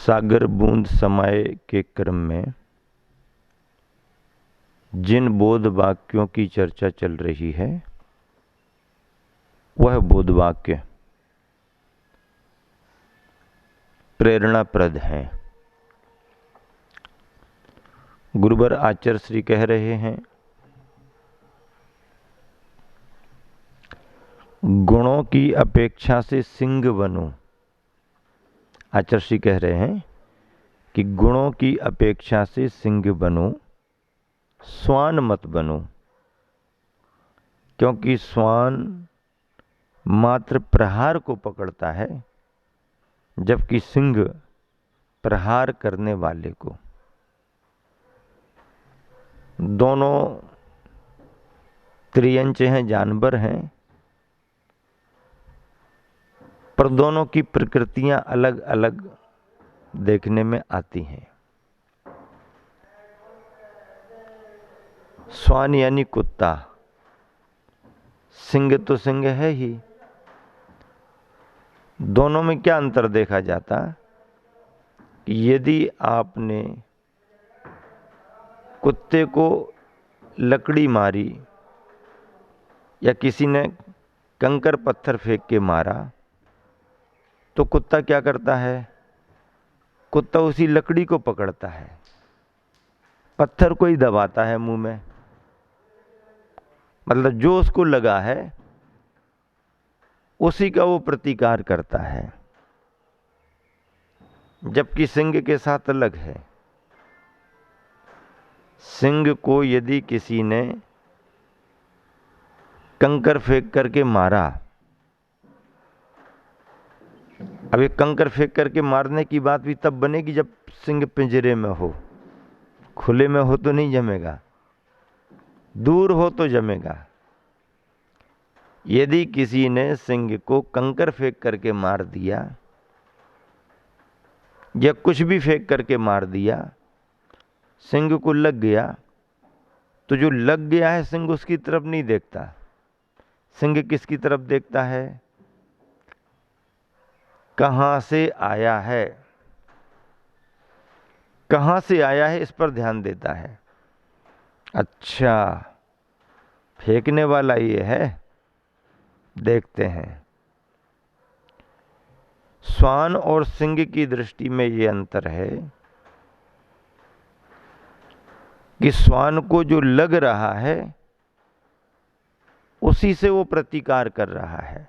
सागर बूंद समाये के क्रम में जिन बोध वाक्यों की चर्चा चल रही है वह बोध वाक्य प्रेरणाप्रद हैं। गुरुवर आचार्य श्री कह रहे हैं, गुणों की अपेक्षा से सिंह बनो। आचार्य श्री कह रहे हैं कि गुणों की अपेक्षा से सिंह बनो, श्वान मत बनो, क्योंकि श्वान मात्र प्रहार को पकड़ता है जबकि सिंह प्रहार करने वाले को। दोनों त्रियंच हैं, जानवर हैं, पर दोनों की प्रकृतियां अलग अलग देखने में आती हैं। श्वान यानी कुत्ता, सिंह तो सिंह है ही। दोनों में क्या अंतर देखा जाता कि यदि आपने कुत्ते को लकड़ी मारी या किसी ने कंकर पत्थर फेंक के मारा तो कुत्ता क्या करता है? कुत्ता उसी लकड़ी को पकड़ता है, पत्थर को ही दबाता है मुंह में, मतलब जो उसको लगा है उसी का वो प्रतिकार करता है। जबकि सिंह के साथ अलग है। सिंह को यदि किसी ने कंकर फेंक करके मारा, अब ये कंकर फेंक करके मारने की बात भी तब बनेगी जब सिंह पिंजरे में हो, खुले में हो तो नहीं जमेगा, दूर हो तो जमेगा। यदि किसी ने सिंह को कंकर फेंक करके मार दिया या कुछ भी फेंक करके मार दिया, सिंह को लग गया, तो जो लग गया है सिंह उसकी तरफ नहीं देखता। सिंह किसकी तरफ देखता है? कहां से आया है, कहां से आया है इस पर ध्यान देता है। अच्छा, फेंकने वाला ये है, देखते हैं। श्वान और सिंह की दृष्टि में ये अंतर है कि श्वान को जो लग रहा है उसी से वो प्रतिकार कर रहा है,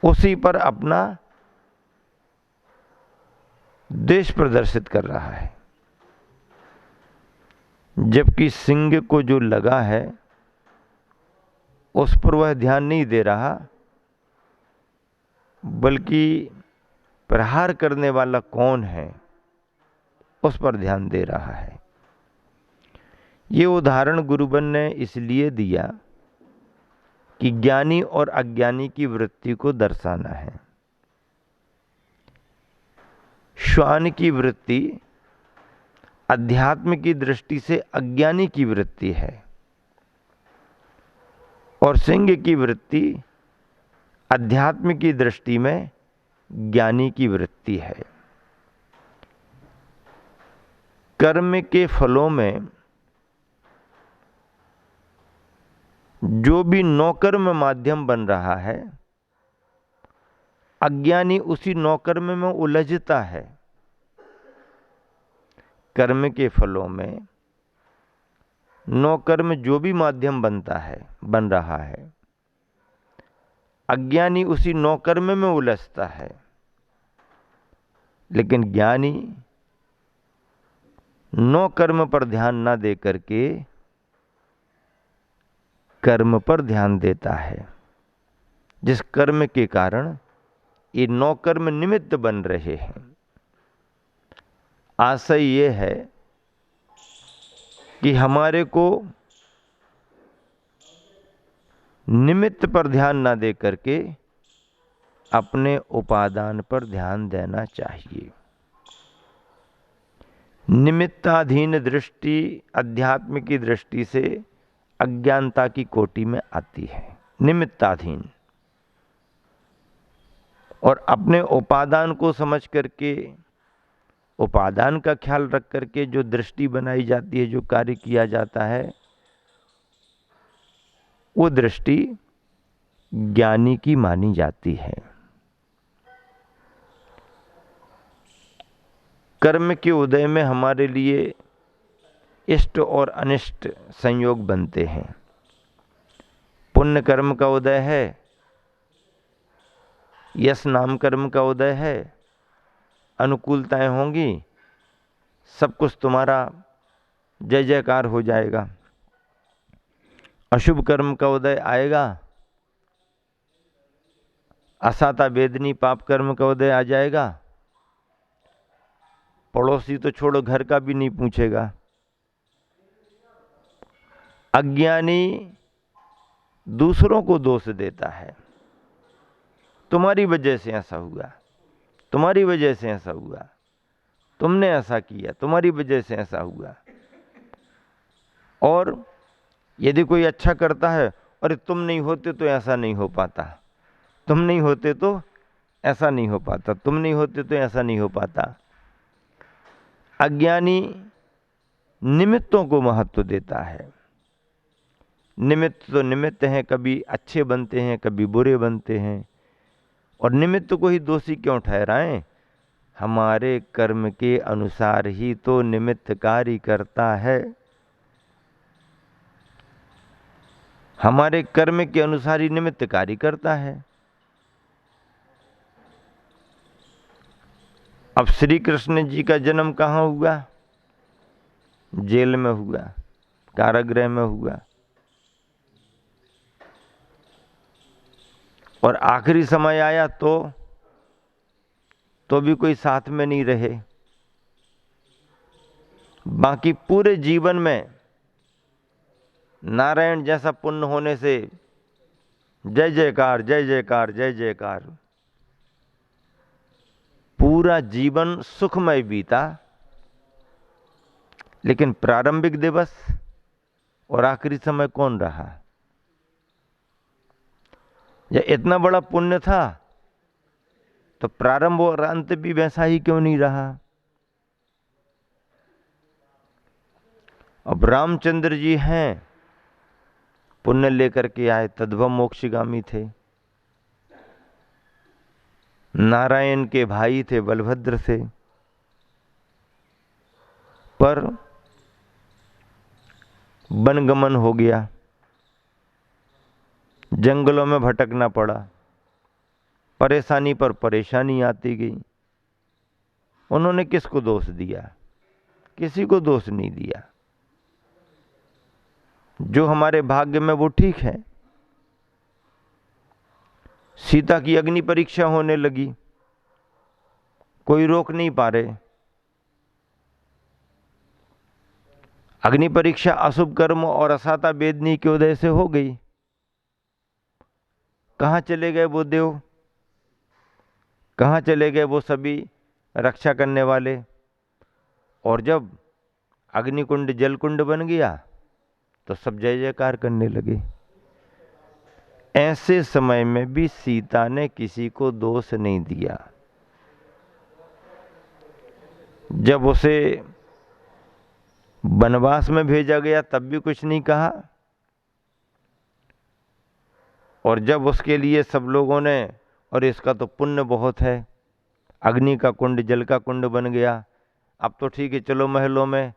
उसी पर अपना द्वेष प्रदर्शित कर रहा है। जबकि सिंह को जो लगा है उस पर वह ध्यान नहीं दे रहा, बल्कि प्रहार करने वाला कौन है उस पर ध्यान दे रहा है। ये उदाहरण गुरुबन ने इसलिए दिया कि ज्ञानी और अज्ञानी की वृत्ति को दर्शाना है। श्वान की वृत्ति अध्यात्म की दृष्टि से अज्ञानी की वृत्ति है और सिंह की वृत्ति अध्यात्म की दृष्टि में ज्ञानी की वृत्ति है। कर्म के फलों में जो भी नौकर्म माध्यम बन रहा है, अज्ञानी उसी नौकर्म में उलझता है। कर्म के फलों में नौकर्म जो भी माध्यम बनता है, बन रहा है, अज्ञानी उसी नौकर्म में उलझता है। लेकिन ज्ञानी नौकर्म पर ध्यान ना दे करके कर्म पर ध्यान देता है, जिस कर्म के कारण ये नौकर्म निमित्त बन रहे हैं। आशय ये है कि हमारे को निमित्त पर ध्यान ना दे करके अपने उपादान पर ध्यान देना चाहिए। निमित्ताधीन दृष्टि अध्यात्म की दृष्टि से अज्ञानता की कोटि में आती है। निमित्ताधीन और अपने उपादान को समझ करके, उपादान का ख्याल रख करके जो दृष्टि बनाई जाती है, जो कार्य किया जाता है, वो दृष्टि ज्ञानी की मानी जाती है। कर्म के उदय में हमारे लिए इष्ट और अनिष्ट संयोग बनते हैं। पुण्य कर्म का उदय है, यश नाम कर्म का उदय है, अनुकूलताएं होंगी, सब कुछ तुम्हारा जय जयकार हो जाएगा। अशुभ कर्म का उदय आएगा, असाता वेदनी पाप कर्म का उदय आ जाएगा, पड़ोसी तो छोड़ो, घर का भी नहीं पूछेगा। अज्ञानी दूसरों को दोष देता है, तुम्हारी वजह से ऐसा हुआ, तुम्हारी वजह से ऐसा हुआ, तुमने ऐसा किया, तुम्हारी वजह से ऐसा हुआ। और यदि कोई अच्छा करता है, अरे तुम नहीं होते तो ऐसा नहीं हो पाता, तुम नहीं होते तो ऐसा नहीं हो पाता, तुम नहीं होते तो ऐसा नहीं हो पाता। अज्ञानी निमित्तों को महत्व देता है। निमित्त तो निमित्त हैं, कभी अच्छे बनते हैं, कभी बुरे बनते हैं, और निमित्त को ही दोषी क्यों ठहराएं? हमारे कर्म के अनुसार ही तो निमित्त कार्य करता है। हमारे कर्म के अनुसार ही निमित्त कार्य करता है। अब श्री कृष्ण जी का जन्म कहाँ हुआ? जेल में हुआ, कारागृह में हुआ, और आखिरी समय आया तो भी कोई साथ में नहीं रहे। बाकी पूरे जीवन में नारायण जैसा पुण्य होने से जय जयकार, जय जयकार, जय जयकार, पूरा जीवन सुखमय बीता। लेकिन प्रारंभिक दिवस और आखिरी समय कौन रहा? या इतना बड़ा पुण्य था तो प्रारंभ और अंत भी वैसा ही क्यों नहीं रहा? अब रामचंद्र जी हैं, पुण्य लेकर के आए, तद्भव मोक्षगामी थे। नारायण के भाई थे, बलभद्र से, पर वनगमन हो गया, जंगलों में भटकना पड़ा, परेशानी पर परेशानी आती गई। उन्होंने किसको दोष दिया? किसी को दोष नहीं दिया। जो हमारे भाग्य में वो ठीक है। सीता की अग्नि परीक्षा होने लगी, कोई रोक नहीं पा रहे। अग्नि परीक्षा अशुभ कर्म और असाता वेदनी के उदय से हो गई। कहां चले गए वो देव? कहां चले गए वो सभी रक्षा करने वाले? और जब अग्निकुंड जलकुंड बन गया तो सब जय जयकार करने लगे। ऐसे समय में भी सीता ने किसी को दोष नहीं दिया। जब उसे वनवास में भेजा गया तब भी कुछ नहीं कहा, और जब उसके लिए सब लोगों ने, और इसका तो पुण्य बहुत है, अग्नि का कुंड जल का कुंड बन गया, अब तो ठीक है चलो महलों में,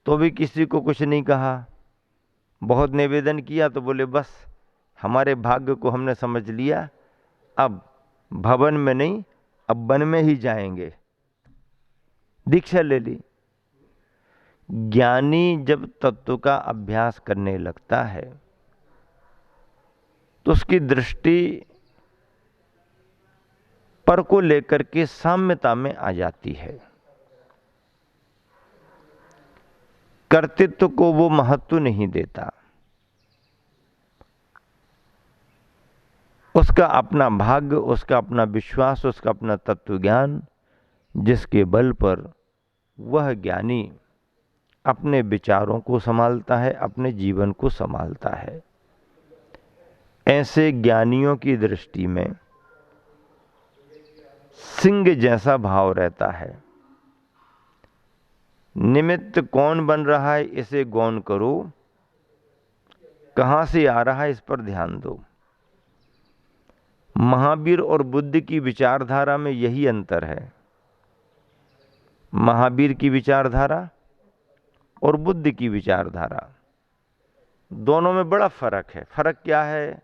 तो भी किसी को कुछ नहीं कहा। बहुत निवेदन किया तो बोले बस हमारे भाग्य को हमने समझ लिया, अब भवन में नहीं, अब वन में ही जाएंगे। दीक्षा ले ली। ज्ञानी जब तत्व का अभ्यास करने लगता है तो उसकी दृष्टि पर को लेकर के साम्यता में आ जाती है। कर्तृत्व को वो महत्व नहीं देता। उसका अपना भाग्य, उसका अपना विश्वास, उसका अपना तत्व ज्ञान, जिसके बल पर वह ज्ञानी अपने विचारों को संभालता है, अपने जीवन को संभालता है। ऐसे ज्ञानियों की दृष्टि में सिंह जैसा भाव रहता है। निमित्त कौन बन रहा है इसे गौण करो, कहां से आ रहा है इस पर ध्यान दो। महावीर और बुद्ध की विचारधारा में यही अंतर है। महावीर की विचारधारा और बुद्ध की विचारधारा, दोनों में बड़ा फर्क है। फर्क क्या है?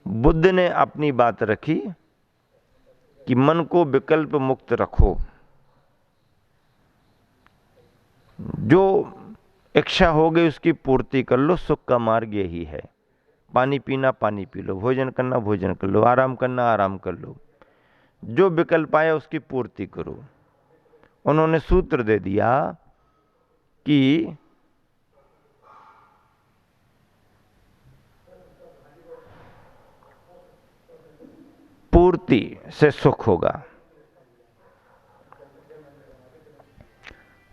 बुद्ध ने अपनी बात रखी कि मन को विकल्प मुक्त रखो, जो इच्छा हो गई उसकी पूर्ति कर लो, सुख का मार्ग यही है। पानी पीना पानी पी लो, भोजन करना भोजन कर लो, आराम करना आराम कर लो, जो विकल्प आया उसकी पूर्ति करो। उन्होंने सूत्र दे दिया कि पूर्ति से सुख होगा।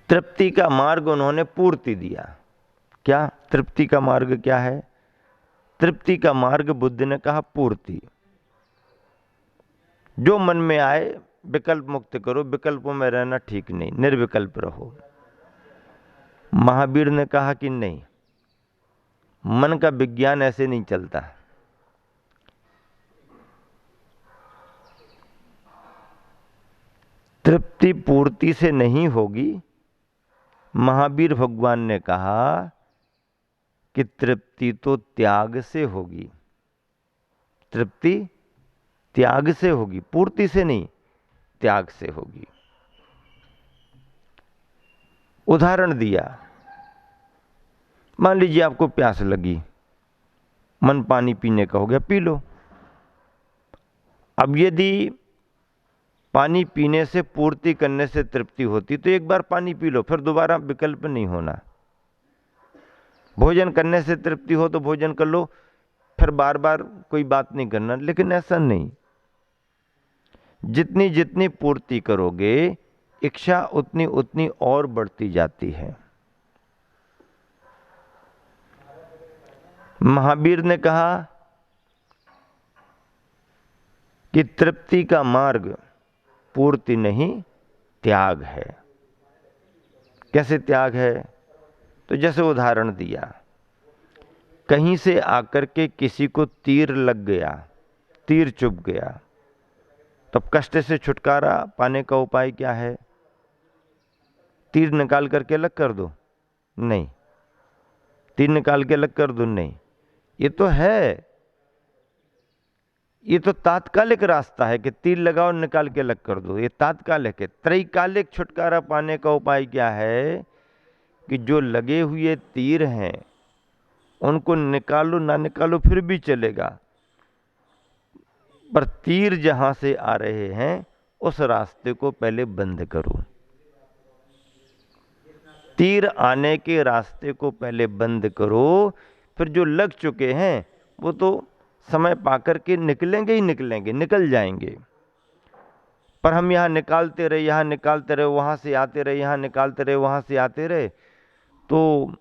तृप्ति का मार्ग उन्होंने पूर्ति दिया। क्या तृप्ति का मार्ग क्या है? तृप्ति का मार्ग बुद्ध ने कहा पूर्ति। जो मन में आए विकल्प मुक्त करो, विकल्पों में रहना ठीक नहीं, निर्विकल्प रहो। महावीर ने कहा कि नहीं, मन का विज्ञान ऐसे नहीं चलता। तृप्ति पूर्ति से नहीं होगी। महावीर भगवान ने कहा कि तृप्ति तो त्याग से होगी। तृप्ति त्याग से होगी, पूर्ति से नहीं, त्याग से होगी। उदाहरण दिया, मान लीजिए आपको प्यास लगी, मन पानी पीने का हो गया, पी लो। अब यदि पानी पीने से पूर्ति करने से तृप्ति होती तो एक बार पानी पी लो, फिर दोबारा विकल्प नहीं होना। भोजन करने से तृप्ति हो तो भोजन कर लो, फिर बार बार कोई बात नहीं करना। लेकिन ऐसा नहीं, जितनी जितनी पूर्ति करोगे इच्छा उतनी उतनी और बढ़ती जाती है। महावीर ने कहा कि तृप्ति का मार्ग पूर्ति नहीं, त्याग है। कैसे त्याग है? तो जैसे उदाहरण दिया, कहीं से आकर के किसी को तीर लग गया, तीर चुभ गया, तब कष्ट से छुटकारा पाने का उपाय क्या है? तीर निकाल करके अलग कर दो? नहीं। तीर निकाल के अलग कर दो? नहीं। ये तो है, ये तो तात्कालिक रास्ता है कि तीर लगाओ निकाल के अलग कर दो, ये तात्कालिक है। त्रैकालिक छुटकारा पाने का उपाय क्या है? कि जो लगे हुए तीर हैं उनको निकालो ना निकालो फिर भी चलेगा, पर तीर जहां से आ रहे हैं उस रास्ते को पहले बंद करो। तीर आने के रास्ते को पहले बंद करो, फिर जो लग चुके हैं वो तो समय पाकर के निकलेंगे ही निकलेंगे, निकल जाएंगे। पर हम यहाँ निकालते रहे, यहाँ निकालते रहे, वहाँ से आते रहे, यहाँ निकालते रहे, वहाँ से आते रहे, तो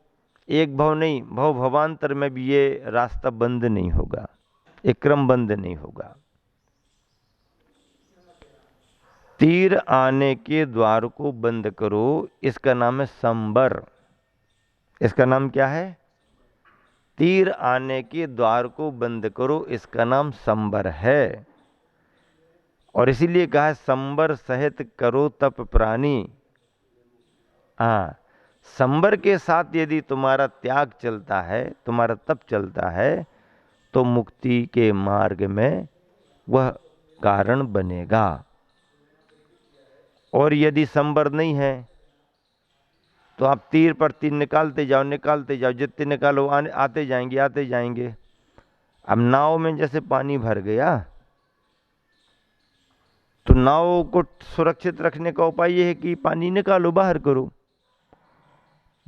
एक भव नहीं भव भवांतर में भी ये रास्ता बंद नहीं होगा, एक क्रम बंद नहीं होगा। तीर आने के द्वार को बंद करो, इसका नाम है संबर। इसका नाम क्या है? तीर आने के द्वार को बंद करो, इसका नाम संबर है। और इसीलिए कहा है संबर सहित करो तप प्राणी। हाँ, संबर के साथ यदि तुम्हारा त्याग चलता है, तुम्हारा तप चलता है, तो मुक्ति के मार्ग में वह कारण बनेगा। और यदि संबर नहीं है तो आप तीर पर तीर निकालते जाओ, निकालते जाओ, जितने निकालो आते जाएंगे, आते जाएंगे। अब नाव में जैसे पानी भर गया तो नाव को सुरक्षित रखने का उपाय यह है कि पानी निकालो, बाहर करो।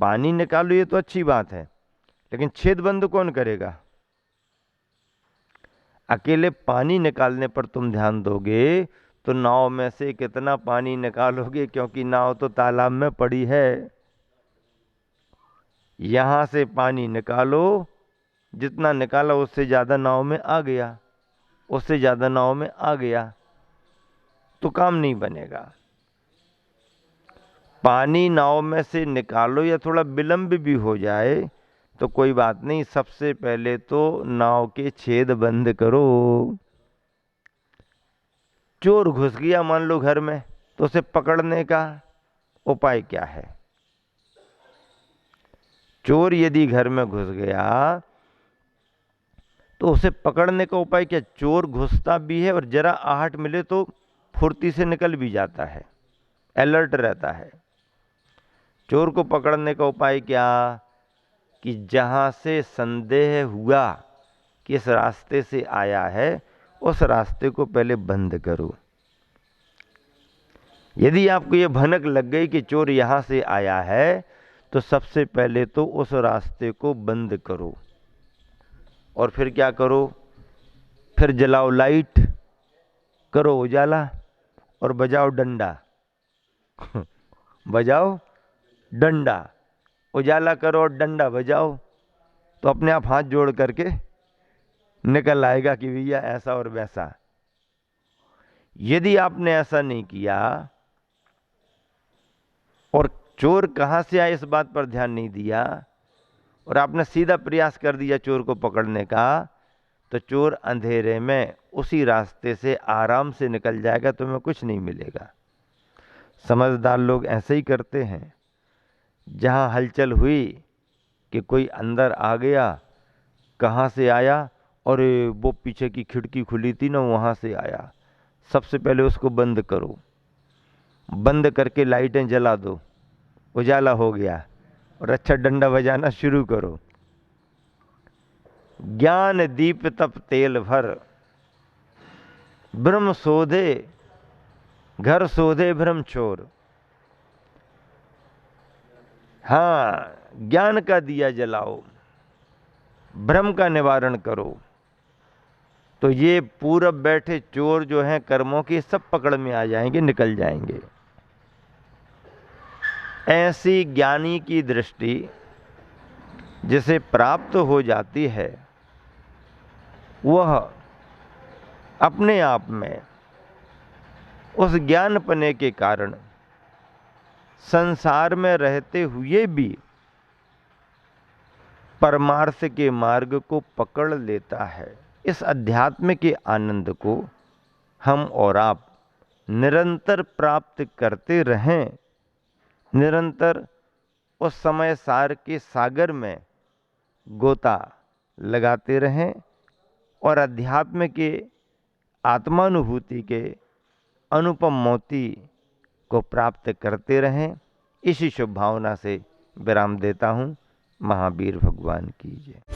पानी निकालो ये तो अच्छी बात है, लेकिन छेद बंद कौन करेगा? अकेले पानी निकालने पर तुम ध्यान दोगे तो नाव में से कितना पानी निकालोगे, क्योंकि नाव तो तालाब में पड़ी है। यहां से पानी निकालो, जितना निकाला उससे ज्यादा नाव में आ गया। उससे ज़्यादा नाव में आ गया तो काम नहीं बनेगा। पानी नाव में से निकालो या थोड़ा विलंब भी हो जाए तो कोई बात नहीं, सबसे पहले तो नाव के छेद बंद करो। चोर घुस गया मान लो घर में, तो उसे पकड़ने का उपाय क्या है? चोर यदि घर में घुस गया तो उसे पकड़ने का उपाय क्या? चोर घुसता भी है और जरा आहट मिले तो फुर्ती से निकल भी जाता है, अलर्ट रहता है। चोर को पकड़ने का उपाय क्या? कि जहां से संदेह हुआ कि इस रास्ते से आया है, उस रास्ते को पहले बंद करो। यदि आपको ये भनक लग गई कि चोर यहां से आया है, तो सबसे पहले तो उस रास्ते को बंद करो। और फिर क्या करो? फिर जलाओ लाइट, करो उजाला और बजाओ डंडा। बजाओ डंडा, उजाला करो और डंडा बजाओ, तो अपने आप हाथ जोड़ करके निकल आएगा कि भैया ऐसा और वैसा। यदि आपने ऐसा नहीं किया और चोर कहां से आए इस बात पर ध्यान नहीं दिया और आपने सीधा प्रयास कर दिया चोर को पकड़ने का, तो चोर अंधेरे में उसी रास्ते से आराम से निकल जाएगा, तुम्हें कुछ नहीं मिलेगा। समझदार लोग ऐसे ही करते हैं। जहां हलचल हुई कि कोई अंदर आ गया, कहां से आया? और वो पीछे की खिड़की खुली थी ना, वहां से आया। सबसे पहले उसको बंद करो, बंद करके लाइटें जला दो, उजाला हो गया, और अच्छा डंडा बजाना शुरू करो। ज्ञान दीप तप तेल भर, ब्रह्म शोधे घर शोधे भ्रम छोर। हाँ, ज्ञान का दिया जलाओ, भ्रम का निवारण करो, तो ये पूरब बैठे चोर जो हैं कर्मों के, सब पकड़ में आ जाएंगे, निकल जाएंगे। ऐसी ज्ञानी की दृष्टि जिसे प्राप्त हो जाती है, वह अपने आप में उस ज्ञानपने के कारण संसार में रहते हुए भी परमार्थ के मार्ग को पकड़ लेता है। इस अध्यात्म के आनंद को हम और आप निरंतर प्राप्त करते रहें, निरंतर उस समय सार के सागर में गोता लगाते रहें और अध्यात्म के आत्मानुभूति के अनुपम मोती को प्राप्त करते रहें। इसी शुभ भावना से विराम देता हूँ। महावीर भगवान की जय।